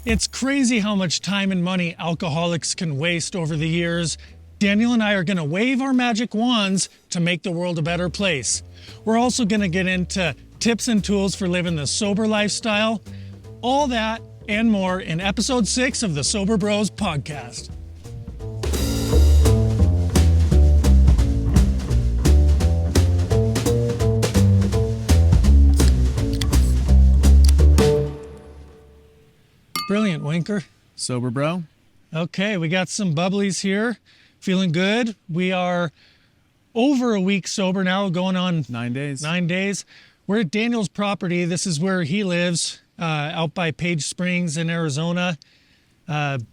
It's crazy how much time and money alcoholics can waste over the years. Daniel and I are going to wave our magic wands to make the world a better place. We're also going to get into tips and tools for living the sober lifestyle. All that and more in episode 6 of the Sober Bros podcast. Brilliant, Winker. Sober bro. Okay, we got some bubblies here. Feeling good. We are over a week sober now, going on 9 days. 9 days. We're at Daniel's property. This is where he lives, out by Page Springs in Arizona.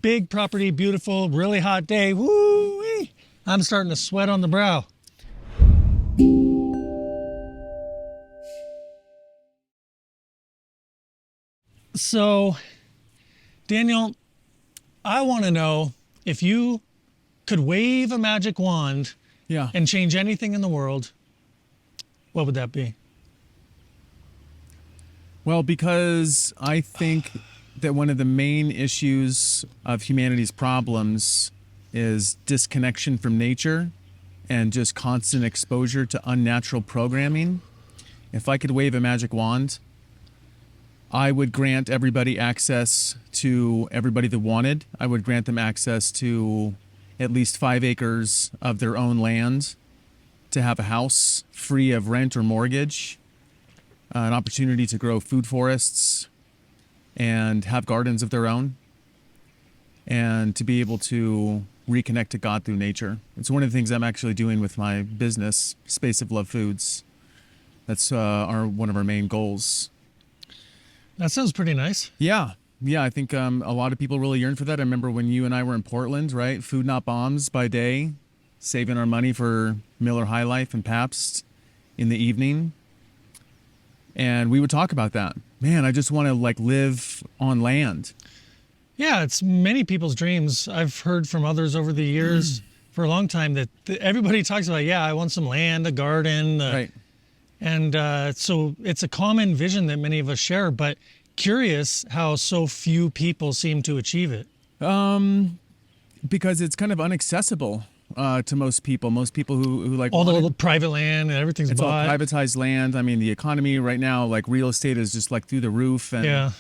Big property, beautiful, really hot day. Woo-wee! I'm starting to sweat on the brow. So, Daniel, I want to know if you could wave a magic wand and change anything in the world, what would that be? Well, because I think that one of the main issues of humanity's problems is disconnection from nature and just constant exposure to unnatural programming. If I could wave a magic wand, I would grant everybody access to everybody that wanted. I would grant them access to at least 5 acres of their own land, to have a house free of rent or mortgage, an opportunity to grow food forests and have gardens of their own, and to be able to reconnect to God through nature. It's one of the things I'm actually doing with my business, Space of Love Foods. That's one of our main goals. That sounds pretty nice. Yeah, I think a lot of people really yearn for that. I remember when you and I were in Portland, right? Food Not Bombs by day, saving our money for Miller High Life and Pabst in the evening. And we would talk about that. Man, I just want to live on land. Yeah, it's many people's dreams. I've heard from others over the years for a long time that everybody talks about, I want some land, a garden. Right. And so it's a common vision that many of us share, but curious how so few people seem to achieve it. Because it's kind of inaccessible to most people. Most people who like all the private land and everything's it's bought. all privatized land. I mean, the economy right now, real estate is just through the roof. And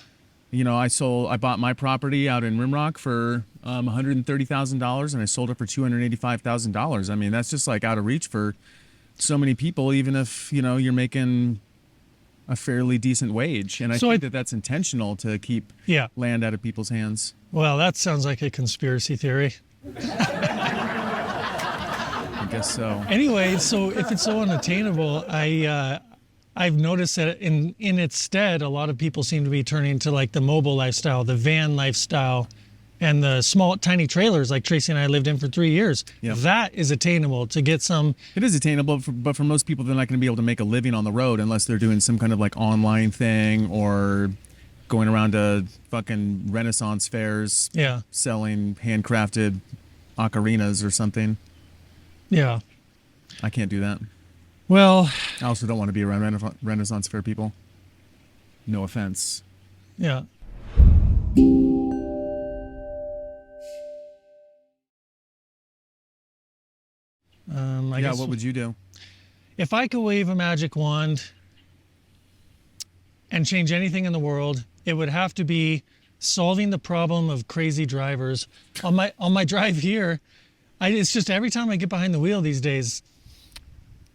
I bought my property out in Rimrock for $130,000, and I sold it for $285,000. I mean, that's just out of reach for so many people, even if you're making a fairly decent wage. And I think that's intentional to keep land out of people's hands. Well, that sounds like a conspiracy theory. I guess so. Anyway, so if it's so unattainable, I've noticed that in its stead, a lot of people seem to be turning to the mobile lifestyle, the van lifestyle, and the small, tiny trailers like Tracy and I lived in for 3 years. Yep. That is attainable to get some. It is attainable, but for most people, they're not going to be able to make a living on the road unless they're doing some kind of online thing or going around to fucking Renaissance fairs, selling handcrafted ocarinas or something. Yeah. I can't do that. Well, I also don't want to be around Renaissance fair people. No offense. Yeah. What would you do? If I could wave a magic wand and change anything in the world, it would have to be solving the problem of crazy drivers. On my drive here, it's just every time I get behind the wheel these days,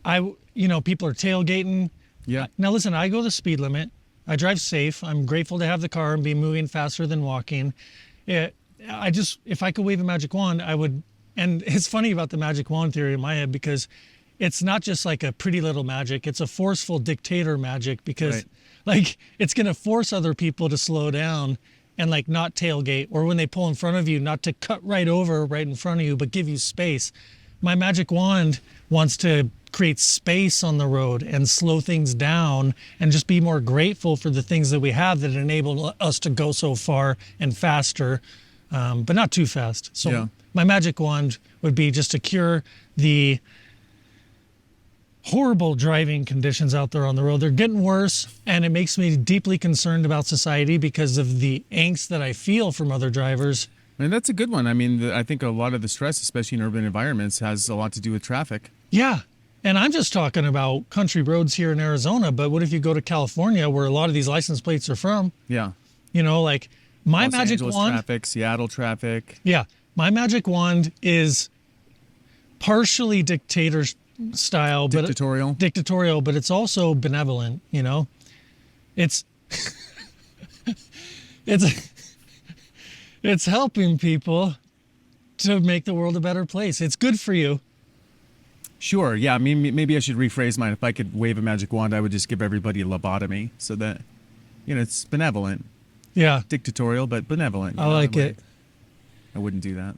people are tailgating. Yeah. Now listen, I go the speed limit. I drive safe. I'm grateful to have the car and be moving faster than walking. If I could wave a magic wand, I would. And it's funny about the magic wand theory in my head, because it's not just a pretty little magic. It's a forceful dictator magic, because it's going to force other people to slow down and not tailgate, or when they pull in front of you, not to cut right over right in front of you, but give you space. My magic wand wants to create space on the road and slow things down and just be more grateful for the things that we have that enable us to go so far and faster, but not too fast. So my magic wand would be just to cure the horrible driving conditions out there on the road. They're getting worse, and it makes me deeply concerned about society because of the angst that I feel from other drivers. And that's a good one. I mean, I think a lot of the stress, especially in urban environments, has a lot to do with traffic. Yeah. And I'm just talking about country roads here in Arizona, but what if you go to California where a lot of these license plates are from? Yeah. You know, like my Los magic Angeles wand. traffic, Seattle traffic. Yeah. My magic wand is partially dictatorial, but it's also benevolent, you know? It's it's helping people to make the world a better place. It's good for you. Sure. Yeah. I mean, maybe I should rephrase mine. If I could wave a magic wand, I would just give everybody a lobotomy so that, it's benevolent. Yeah. Dictatorial, but benevolent. I like it. I wouldn't do that.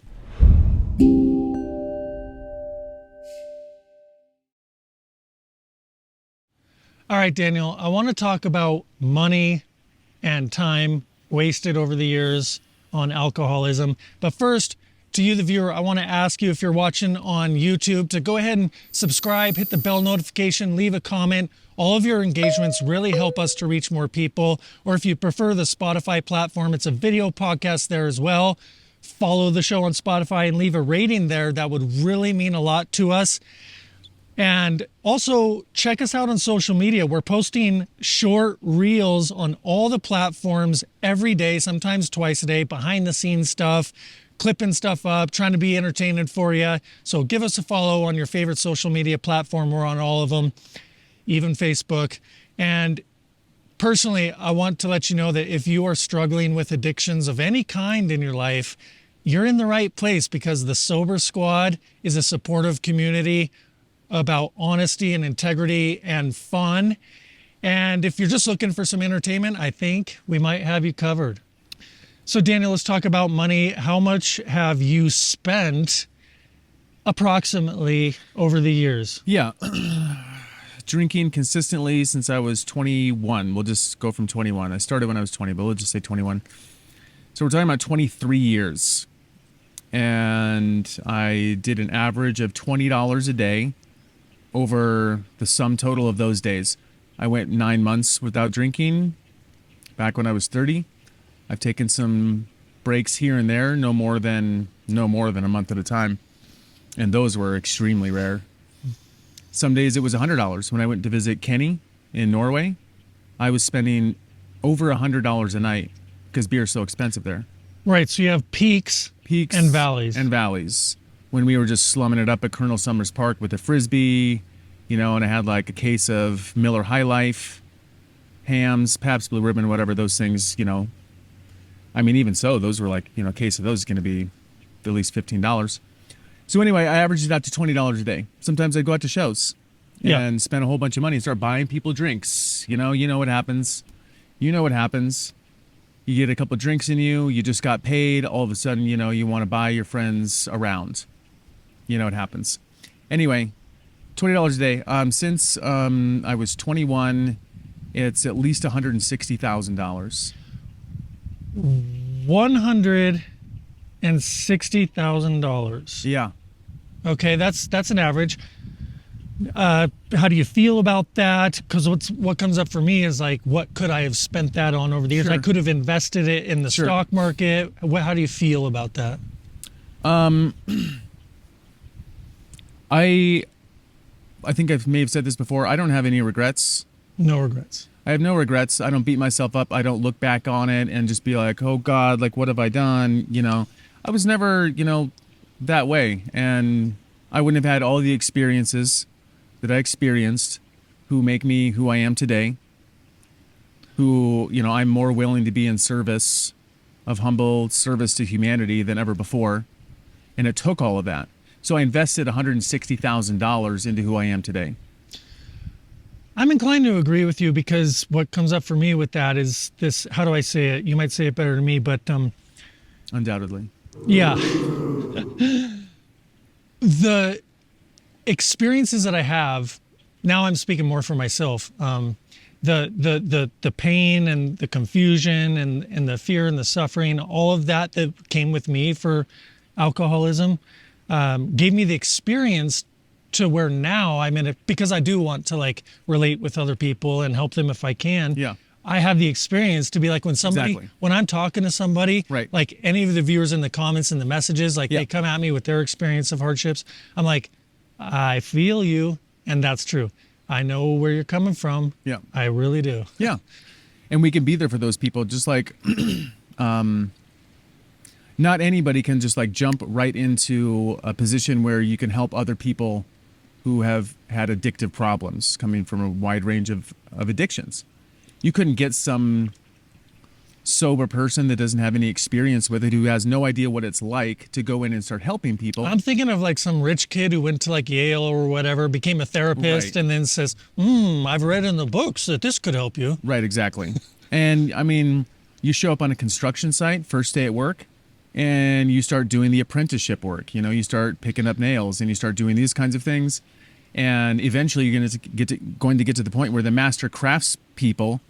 All right, Daniel, I want to talk about money and time wasted over the years on alcoholism. But first, to you, the viewer, I want to ask you, if you're watching on YouTube, to go ahead and subscribe, hit the bell notification, leave a comment. All of your engagements really help us to reach more people. Or if you prefer the Spotify platform, it's a video podcast there as well. Follow the show on Spotify and leave a rating there. That would really mean a lot to us. And also check us out on social media. We're posting short reels on all the platforms every day, sometimes twice a day, behind the scenes stuff, clipping stuff up, trying to be entertaining for you. So give us a follow on your favorite social media platform. We're on all of them, even Facebook. And personally, I want to let you know that if you are struggling with addictions of any kind in your life, you're in the right place, because the Sober Squad is a supportive community about honesty and integrity and fun. And if you're just looking for some entertainment, I think we might have you covered. So Daniel, let's talk about money. How much have you spent approximately over the years? Yeah. Drinking consistently since I was 21. We'll just go from 21. I started when I was 20, but we'll just say 21. So we're talking about 23 years. And I did an average of $20 a day over the sum total of those days. I went 9 months without drinking back when I was 30. I've taken some breaks here and there, no more than a month at a time. And those were extremely rare. Some days it was $100. When I went to visit Kenny in Norway, I was spending over $100 a night because beer is so expensive there. Right, so you have peaks and valleys. And valleys. When we were just slumming it up at Colonel Summers Park with a Frisbee, and I had like a case of Miller High Life, Hams, Pabst Blue Ribbon, whatever those things, I mean, even so, those were like, a case of those is going to be at least $15. So anyway, I averaged it out to $20 a day. Sometimes I'd go out to shows and spend a whole bunch of money and start buying people drinks. You know what happens. You know what happens. You get a couple of drinks in you. You just got paid. All of a sudden, you want to buy your friends around. You know what happens. Anyway, $20 a day. Since I was 21, it's at least $160,000. $160,000. Yeah. Okay, that's an average. How do you feel about that? Because what comes up for me is like, what could I have spent that on over the years? Sure. I could have invested it in the stock market. How do you feel about that? I think I may have said this before. I don't have any regrets. No regrets. I have no regrets. I don't beat myself up. I don't look back on it and just be like, oh God, like what have I done? I was never, that way. And I wouldn't have had all the experiences that I experienced who make me who I am today. Who, I'm more willing to be in service of humble service to humanity than ever before. And it took all of that. So I invested $160,000 into who I am today. I'm inclined to agree with you, because what comes up for me with that is this, how do I say it? You might say it better than me, but Undoubtedly. yeah. The experiences that I have, now I'm speaking more for myself. The pain and the confusion and the fear and the suffering, all of that came with me for alcoholism, gave me the experience to where now I'm in it because I do want to like relate with other people and help them if I can. Yeah. I have the experience to be like when somebody, Exactly. when I'm talking to somebody, Right. like any of the viewers in the comments and the messages, like Yeah. they come at me with their experience of hardships. I'm like, I feel you. And that's true. I know where you're coming from. Yeah. I really do. Yeah. And we can be there for those people. Just like, not anybody can just like jump right into a position where you can help other people who have had addictive problems coming from a wide range of addictions. You couldn't get some sober person that doesn't have any experience with it, who has no idea what it's like to go in and start helping people. I'm thinking of like some rich kid who went to like Yale or whatever, became a therapist, Right. and then says, I've read in the books that this could help you. Right, exactly. And I mean, you show up on a construction site, first day at work, and you start doing the apprenticeship work. You know, you start picking up nails and you start doing these kinds of things. And eventually you're going to get to the point where the master crafts people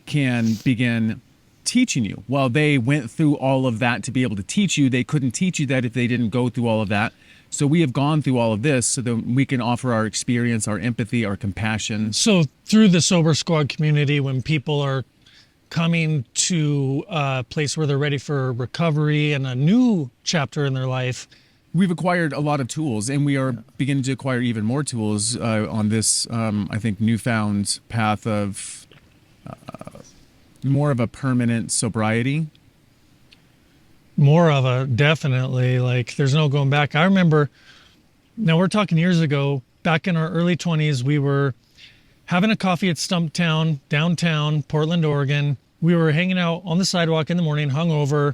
can begin teaching you. Well, they went through all of that to be able to teach you. They couldn't teach you that if they didn't go through all of that. So we have gone through all of this so that we can offer our experience, our empathy, our compassion. So through the Sober Squad community, when people are coming to a place where they're ready for recovery and a new chapter in their life, We've acquired a lot of tools, and we are beginning to acquire even more tools on this, I think, newfound path of more of a permanent sobriety. more of a definitely, like there's no going back. I remember, now we're talking years ago, back in our early 20s, we were having a coffee at Stumptown, downtown, Portland, Oregon. We were hanging out on the sidewalk in the morning, hungover.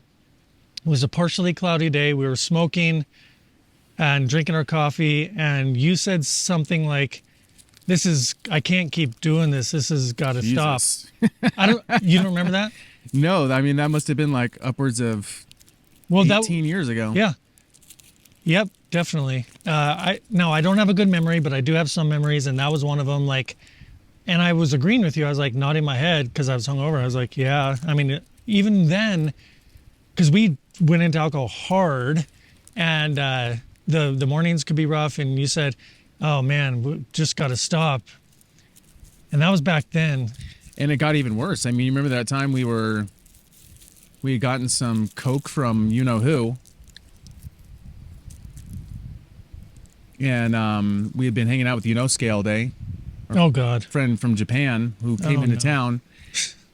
It was a partially cloudy day. We were smoking and drinking our coffee. And you said something like, I can't keep doing this. This has got to stop. Jesus. You don't remember that? No, I mean, that must have been like upwards of Well, 18 years ago. Yeah. Yep, definitely. I don't have a good memory, but I do have some memories, and that was one of them. Like, and I was agreeing with you. I was like nodding my head because I was hungover. I was like, yeah. I mean, even then, because we went into alcohol hard, and the mornings could be rough. And you said, "Oh man, we just got to stop." And that was back then. And it got even worse. I mean, you remember that time we had gotten some Coke from you know who, and we had been hanging out with Yonosuke all day, Oh God. friend from Japan who came Oh, into no. town.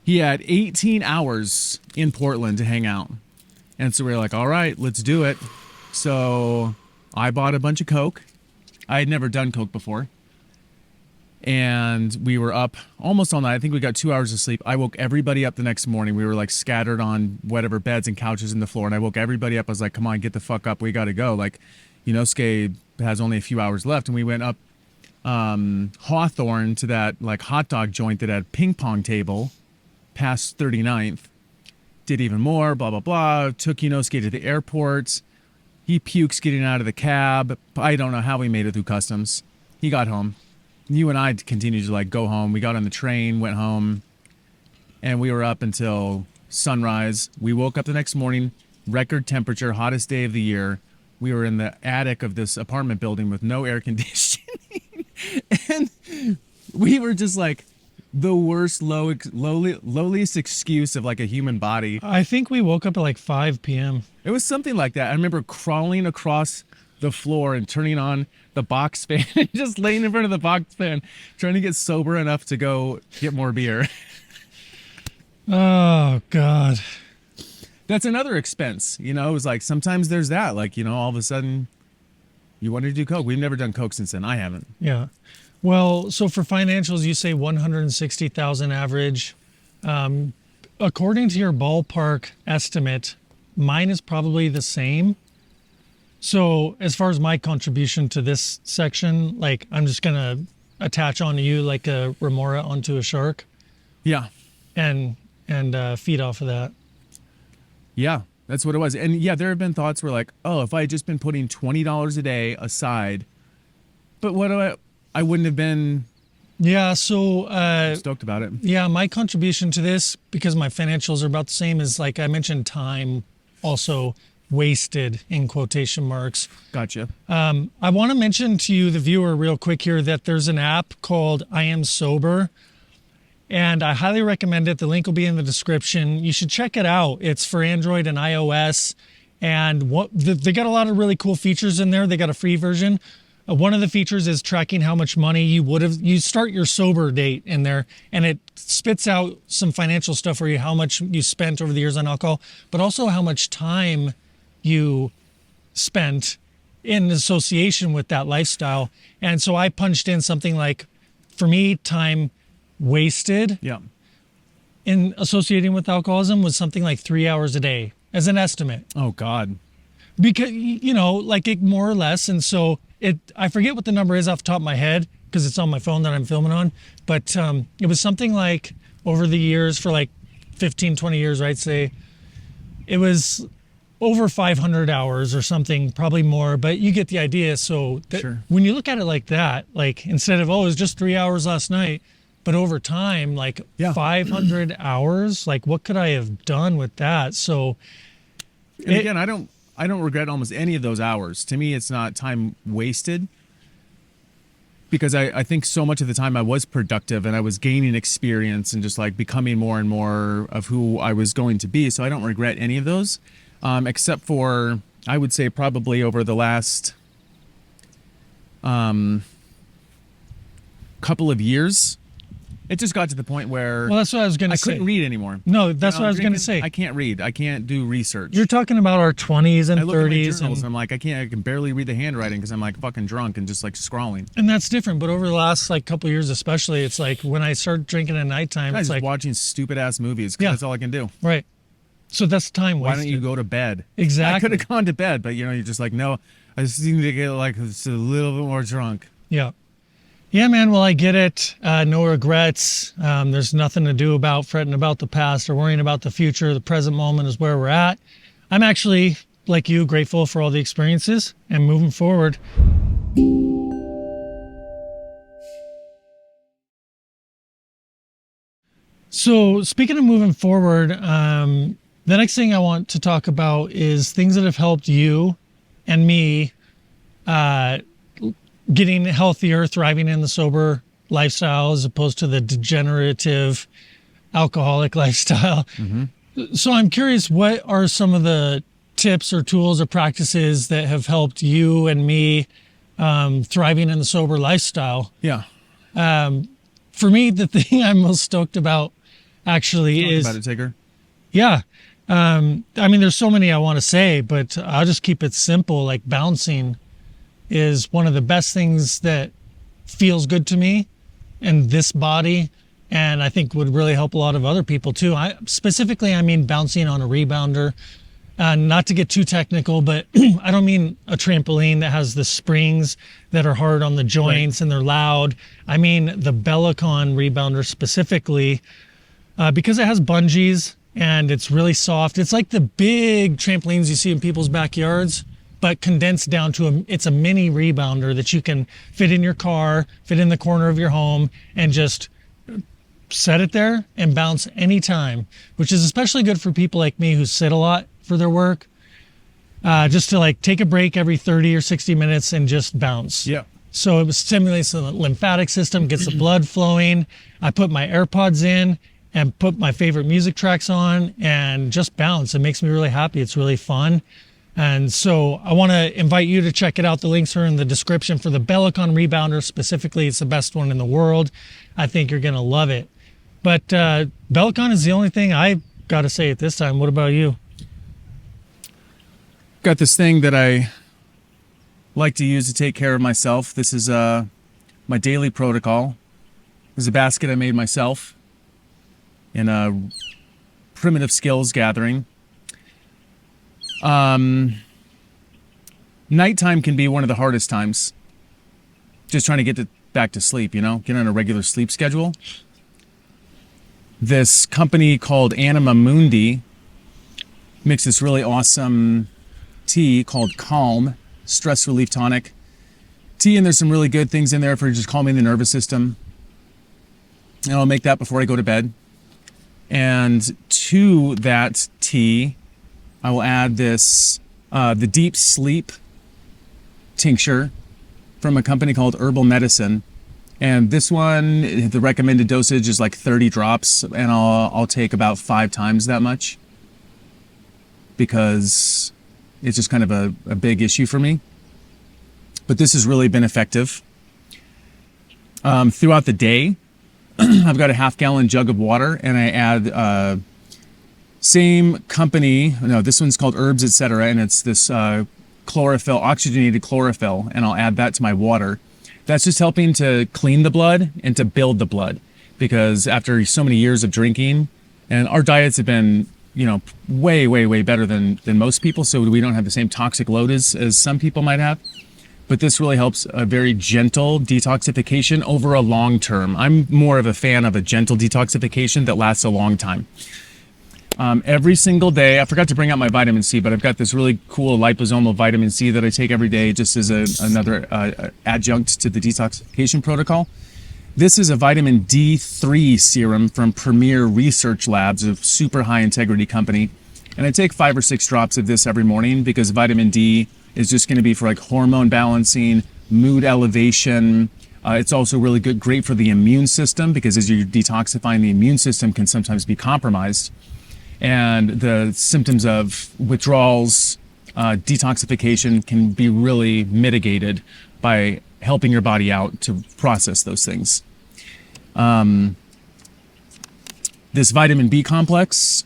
He had 18 hours in Portland to hang out. And so we were like, all right, let's do it. So I bought a bunch of Coke. I had never done Coke before. And we were up almost all night. I think we got 2 hours of sleep. I woke everybody up the next morning. We were like scattered on whatever beds and couches in the floor. And I woke everybody up. I was like, come on, get the fuck up. We got to go. Like, Yonosuke has only a few hours left. And we went up Hawthorne to that like hot dog joint that had a ping pong table past 39th. Did even more, blah, blah, blah. Took Yonosuke to the airport. He pukes getting out of the cab. I don't know how we made it through customs. He got home. You and I continued to like go home. We got on the train, went home, and we were up until sunrise. We woke up the next morning, record temperature, hottest day of the year. We were in the attic of this apartment building with no air conditioning. And we were just like the worst, lowliest excuse of like a human body. I think we woke up at like 5 p.m. It was something like that. I remember crawling across the floor and turning on the box fan and just laying in front of the box fan, trying to get sober enough to go get more beer. Oh God. That's another expense. You know, it was like sometimes there's that. Like, you know, all of a sudden you wanted to do Coke. We've never done Coke since then. I haven't. Yeah. Well, so for financials, you say 160,000 average. According to your ballpark estimate, mine is probably the same. So as far as my contribution to this section, like I'm just gonna attach onto you like a remora onto a shark Yeah. and feed off of that. Yeah, that's what it was. And yeah, there have been thoughts where like, oh, if I had just been putting $20 a day aside, but I wouldn't have been Yeah. So stoked about it. yeah, my contribution to this, because my financials are about the same, is like I mentioned time also wasted in quotation marks. Gotcha. I want to mention to you, the viewer, real quick here, that there's an app called I Am Sober, and I highly recommend it. The link will be in the description. You should check it out. It's for Android and iOS, and they got a lot of really cool features in there. They got a free version. One of the features is tracking how much money you start your sober date in there, and it spits out some financial stuff for you, how much you spent over the years on alcohol, but also how much time you spent in association with that lifestyle. And so I punched in something like, for me, time wasted in associating with alcoholism was something like 3 hours a day as an estimate. Oh God. Because, like it more or less. And so I forget what the number is off the top of my head because it's on my phone that I'm filming on, but it was something like over the years for like 15, 20 years, right? Say it was over 500 hours or something, probably more, but you get the idea. So Sure. When you look at it like that, like instead of, it was just 3 hours last night, but over time, like 500 hours, like what could I have done with that? So and again, I don't regret almost any of those hours. To me, it's not time wasted because I think so much of the time I was productive and I was gaining experience and just like becoming more and more of who I was going to be. So I don't regret any of those, except for, I would say probably over the last couple of years, it just got to the point where well, that's what I was going to say. I couldn't read anymore. No, that's what I was going to say. I can't read. I can't do research. You're talking about our 20s and I look at my 30s. journals and I'm like, I can barely read the handwriting because I'm like fucking drunk and just like scrawling. And that's different. But over the last like couple of years, especially, it's like when I start drinking at nighttime, I'm it's just like watching stupid ass movies because that's all I can do. Right. So that's time Why wasted. don't you go to bed? Exactly. I could have gone to bed, but you're just like, no, I just need to get like just a little bit more drunk. Yeah. Yeah, man. Well, I get it. No regrets. There's nothing to do about fretting about the past or worrying about the future. The present moment is where we're at. I'm actually, like you, grateful for all the experiences and moving forward. So speaking of moving forward, the next thing I want to talk about is things that have helped you and me getting healthier, thriving in the sober lifestyle as opposed to the degenerative alcoholic lifestyle. Mm-hmm. So I'm curious, what are some of the tips or tools or practices that have helped you and me thriving in the sober lifestyle? Yeah. For me, the thing I'm most stoked about actually Talk is about it, Tigger. Yeah. I mean, there's so many I want to say, but I'll just keep it simple. Like bouncing is one of the best things that feels good to me and this body, and I think would really help a lot of other people too. I mean bouncing on a rebounder. Not to get too technical, but I don't mean a trampoline that has the springs that are hard on the joints and they're loud. I mean the Bellicon rebounder specifically, because it has bungees and it's really soft. It's like the big trampolines you see in people's backyards, but condensed down to it's a mini rebounder that you can fit in your car, fit in the corner of your home, and just set it there and bounce anytime, which is especially good for people like me who sit a lot for their work. Just to like take a break every 30 or 60 minutes and just bounce. Yeah. So it stimulates the lymphatic system, gets the blood flowing. I put my AirPods in and put my favorite music tracks on and just bounce. It makes me really happy. It's really fun. And so I want to invite you to check it out. The links are in the description for the Bellicon rebounder specifically. It's the best one in the world. I think you're going to love it. But Bellicon is the only thing I got to say at this time. What about you? Got this thing that I like to use to take care of myself. This is my daily protocol. This is a basket I made myself in a primitive skills gathering. Nighttime can be one of the hardest times. Just trying to get back to sleep, get on a regular sleep schedule. This company called Anima Mundi makes this really awesome tea called Calm, stress relief tonic tea, and there's some really good things in there for just calming the nervous system. And I'll make that before I go to bed. And to that tea, I will add this the deep sleep tincture from a company called Herbal Medicine. And this one, the recommended dosage is like 30 drops, and I'll take about 5 times that much because it's just kind of a big issue for me. But this has really been effective. Throughout the day, I've got a half-gallon jug of water, and I add same company. No, this one's called Herbs Etc., and it's this chlorophyll, oxygenated chlorophyll, and I'll add that to my water. That's just helping to clean the blood and to build the blood, because after so many years of drinking, and our diets have been, way, way, way better than most people, so we don't have the same toxic load as some people might have. But this really helps a very gentle detoxification over a long term. I'm more of a fan of a gentle detoxification that lasts a long time. Every single day, I forgot to bring out my vitamin C, but I've got this really cool liposomal vitamin C that I take every day just as another adjunct to the detoxification protocol. This is a vitamin D3 serum from Premier Research Labs, a super high integrity company. And I take 5 or 6 drops of this every morning because vitamin D is just going to be for like hormone balancing, mood elevation. It's also really great for the immune system, because as you're detoxifying, the immune system can sometimes be compromised. And the symptoms of withdrawals, detoxification can be really mitigated by helping your body out to process those things. This vitamin B complex,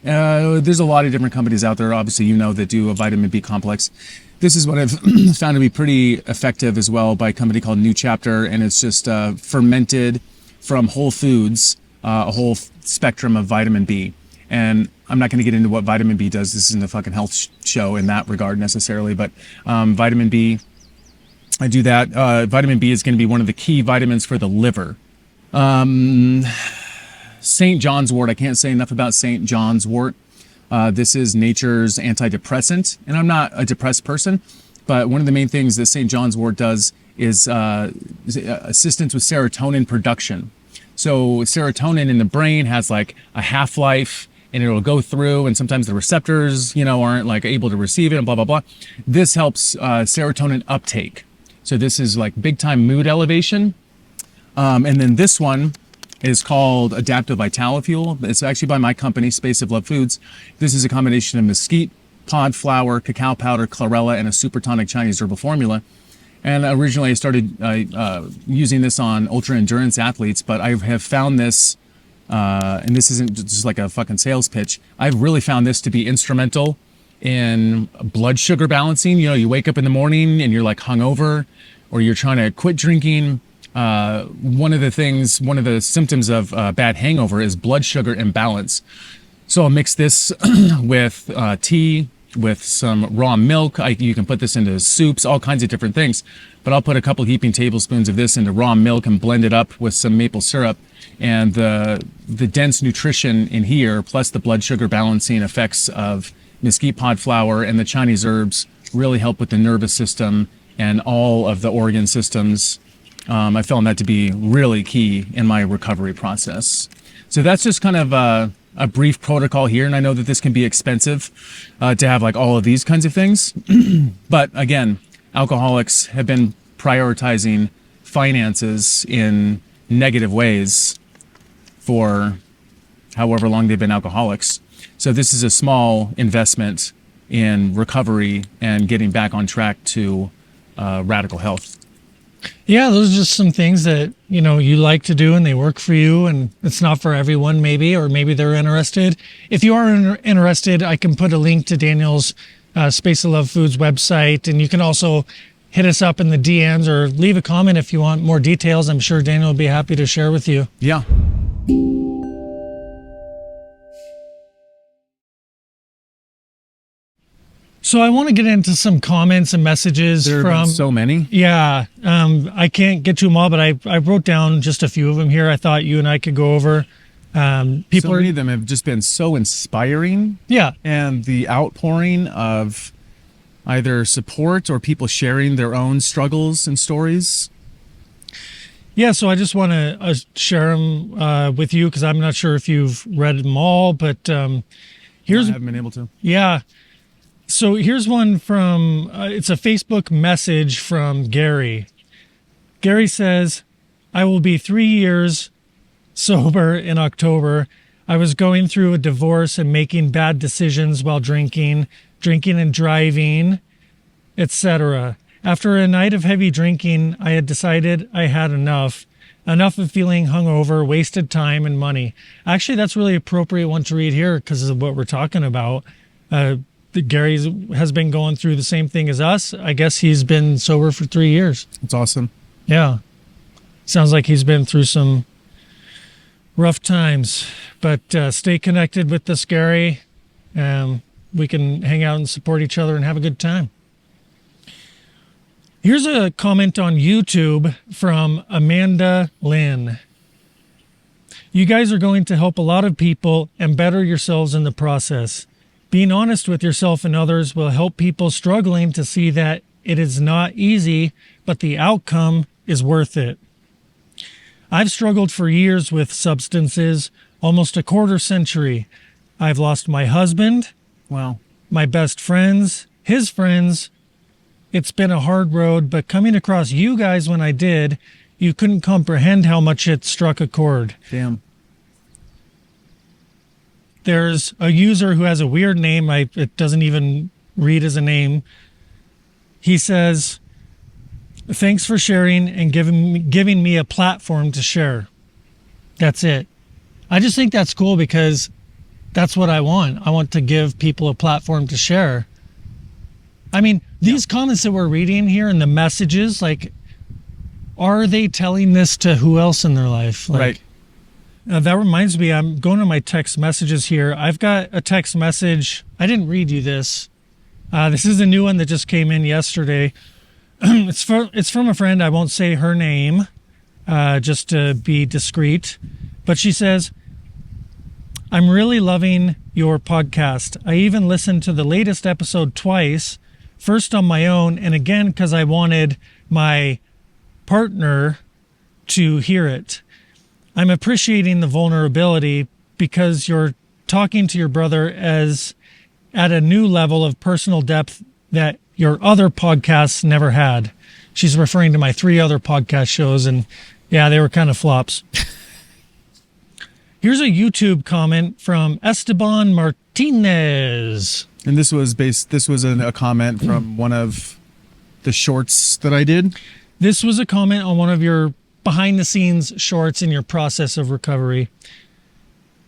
there's a lot of different companies out there, obviously, that do a vitamin B complex. This is what I've found to be pretty effective as well by a company called New Chapter, and it's just fermented from Whole Foods, a whole spectrum of vitamin B. And I'm not going to get into what vitamin B does. This isn't a fucking health show in that regard necessarily, but vitamin B, I do that. Vitamin B is going to be one of the key vitamins for the liver. St. John's wort. I can't say enough about St. John's wort. This is nature's antidepressant, and I'm not a depressed person, but one of the main things that St. John's wort does is assistance with serotonin production. So serotonin in the brain has like a half-life, and it'll go through, and sometimes the receptors, aren't like able to receive it, and blah, blah, blah. This helps serotonin uptake. So this is like big time mood elevation. And then this one is called Adaptive Vitalofuel. It's actually by my company, Space of Love Foods. This is a combination of mesquite, pod flour, cacao powder, chlorella, and a supertonic Chinese herbal formula. And originally I started using this on ultra endurance athletes, but I have found this, and this isn't just like a fucking sales pitch, I've really found this to be instrumental in blood sugar balancing. You wake up in the morning and you're like hungover, or you're trying to quit drinking. One of the symptoms of bad hangover is blood sugar imbalance. So I'll mix this with tea, with some raw milk. You can put this into soups, all kinds of different things. But I'll put a couple heaping tablespoons of this into raw milk and blend it up with some maple syrup. And the dense nutrition in here, plus the blood sugar balancing effects of mesquite pod flour and the Chinese herbs, really help with the nervous system and all of the organ systems. I found that to be really key in my recovery process. So that's just kind of a brief protocol here, and I know that this can be expensive to have like all of these kinds of things. But again, alcoholics have been prioritizing finances in negative ways for however long they've been alcoholics. So this is a small investment in recovery and getting back on track to radical health. Yeah, those are just some things that, you like to do and they work for you, and it's not for everyone maybe, or maybe they're interested. If you are interested, I can put a link to Daniel's Space of Love Foods website, and you can also hit us up in the DMs or leave a comment if you want more details. I'm sure Daniel will be happy to share with you. Yeah. So I want to get into some comments and messages There have from been so many. Yeah, I can't get to them all, but I wrote down just a few of them here. I thought you and I could go over. So many of them have just been so inspiring. Yeah. And the outpouring of either support or people sharing their own struggles and stories. Yeah, so I just want to share them with you because I'm not sure if you've read them all, but here's... I haven't been able to. Yeah. So here's one from, it's a Facebook message from Gary. Gary says, I will be 3 years sober in October. I was going through a divorce and making bad decisions while drinking and driving, etc. After a night of heavy drinking, I had decided I had enough of feeling hungover, wasted time and money. Actually, that's really appropriate one to read here because of what we're talking about. Gary has been going through the same thing as us. I guess he's been sober for 3 years. It's awesome. Yeah. Sounds like he's been through some rough times, but stay connected with this Gary. We can hang out and support each other and have a good time. Here's a comment on YouTube from Amanda Lynn. You guys are going to help a lot of people and better yourselves in the process. Being honest with yourself and others will help people struggling to see that it is not easy, but the outcome is worth it. I've struggled for years with substances, almost a quarter century. I've lost my husband, Wow. my best friends, his friends. It's been a hard road, but coming across you guys when I did, you couldn't comprehend how much it struck a chord. Damn. There's a user who has a weird name. It doesn't even read as a name. He says, thanks for sharing and giving me a platform to share. That's it. I just think that's cool because that's what I want. I want to give people a platform to share. I mean, these comments that we're reading here and the messages, like, are they telling this to who else in their life? Like, Right. That reminds me, I'm going to my text messages here. I've got a text message. I didn't read you this. This is a new one that just came in yesterday. It's from a friend. I won't say her name, just to be discreet. But she says, I'm really loving your podcast. I even listened to the latest episode twice, first on my own, and again because I wanted my partner to hear it. I'm appreciating the vulnerability because you're talking to your brother as at a new level of personal depth that your other podcasts never had. She's referring to my 3 other podcast shows, and yeah, they were kind of flops. Here's a YouTube comment from Esteban Martinez. And this was a comment from one of the shorts that I did. This was a comment on one of your behind the scenes shorts in your process of recovery.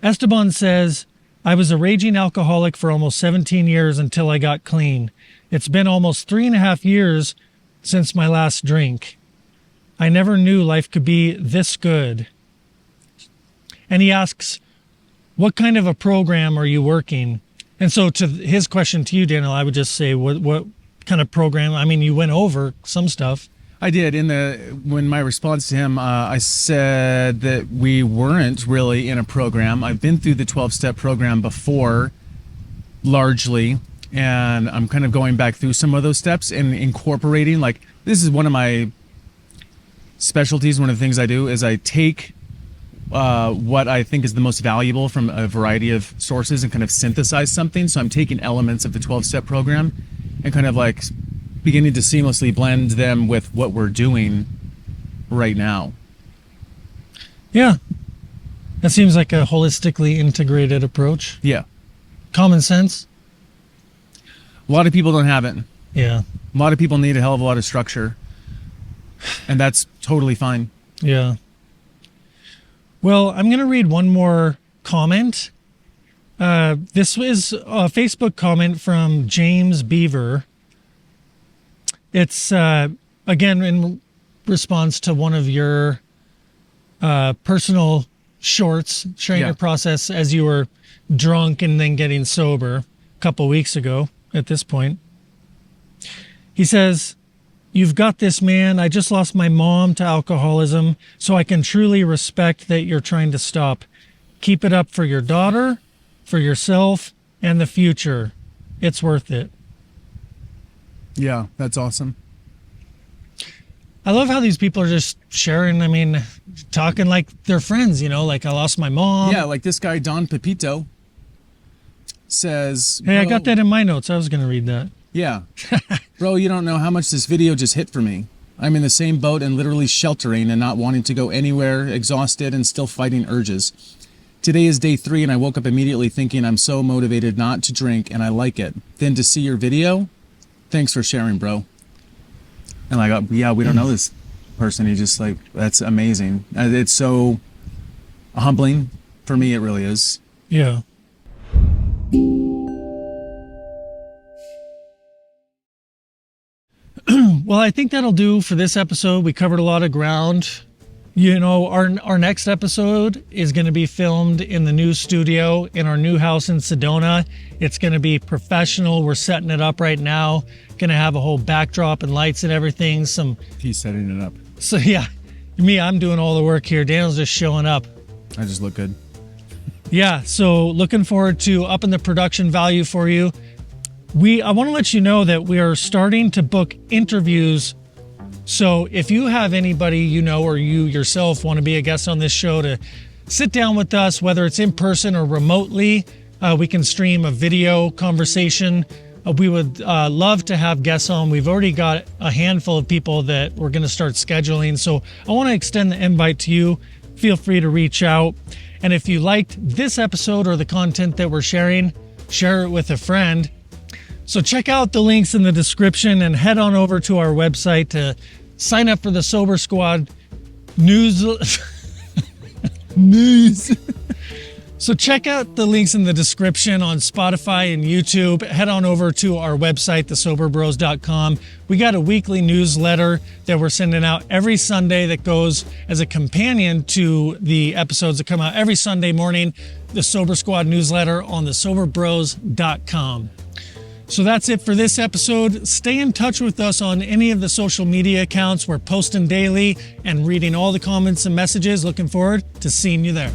Esteban says, I was a raging alcoholic for almost 17 years until I got clean. It's been almost 3.5 years since my last drink. I never knew life could be this good. And he asks, what kind of a program are you working? And so to his question to you, Daniel, I would just say, what kind of program? I mean, you went over some stuff. I did. When my response to him, I said that we weren't really in a program. I've been through the 12-step program before, largely, and I'm kind of going back through some of those steps and incorporating. Like, this is one of my specialties. One of the things I do is I take what I think is the most valuable from a variety of sources and kind of synthesize something. So I'm taking elements of the 12-step program and kind of like beginning to seamlessly blend them with what we're doing right now. Yeah. That seems like a holistically integrated approach. Yeah. Common sense. A lot of people don't have it. Yeah. A lot of people need a hell of a lot of structure. And that's totally fine. Yeah. Well, I'm going to read one more comment. This was a Facebook comment from James Beaver. It's, again, in response to one of your personal shorts, sharing your process as you were drunk and then getting sober a couple weeks ago at this point. He says, you've got this, man. I just lost my mom to alcoholism, so I can truly respect that you're trying to stop. Keep it up for your daughter, for yourself, and the future. It's worth it. Yeah, that's awesome. I love how these people are just sharing, I mean, talking like they're friends, you know, like I lost my mom. Yeah, like this guy, Don Pepito. says, Hey, I "Bro, got that in my notes. I was going to read that. Yeah. Bro, you don't know how much this video just hit for me. I'm in the same boat and literally sheltering and not wanting to go anywhere, exhausted and still fighting urges. Today is day 3 and I woke up immediately thinking I'm so motivated not to drink and I like it. Then to see your video, thanks for sharing, bro." And I go, yeah, we don't know this person. He just like, that's amazing. It's so humbling. For me, it really is. Yeah. Well, I think that'll do for this episode. We covered a lot of ground. You know, our next episode is going to be filmed in the new studio in our new house in Sedona. It's going to be professional. We're setting it up right now. Going to have a whole backdrop and lights and everything. He's setting it up. So yeah, I'm doing all the work here. Daniel's just showing up. I just look good. Yeah, so looking forward to upping the production value for you. I want to let you know that we are starting to book interviews. So if you have anybody you know or you yourself want to be a guest on this show to sit down with us, whether it's in person or remotely, we can stream a video conversation. We would love to have guests on. We've already got a handful of people that we're going to start scheduling. So I want to extend the invite to you. Feel free to reach out. And if you liked this episode or the content that we're sharing, share it with a friend. So check out the links in the description and head on over to our website to sign up for the Sober Squad news. So check out the links in the description on Spotify and YouTube. Head on over to our website, thesoberbros.com. We got a weekly newsletter that we're sending out every Sunday that goes as a companion to the episodes that come out every Sunday morning, the Sober Squad newsletter on thesoberbros.com. So that's it for this episode. Stay in touch with us on any of the social media accounts. We're posting daily and reading all the comments and messages. Looking forward to seeing you there.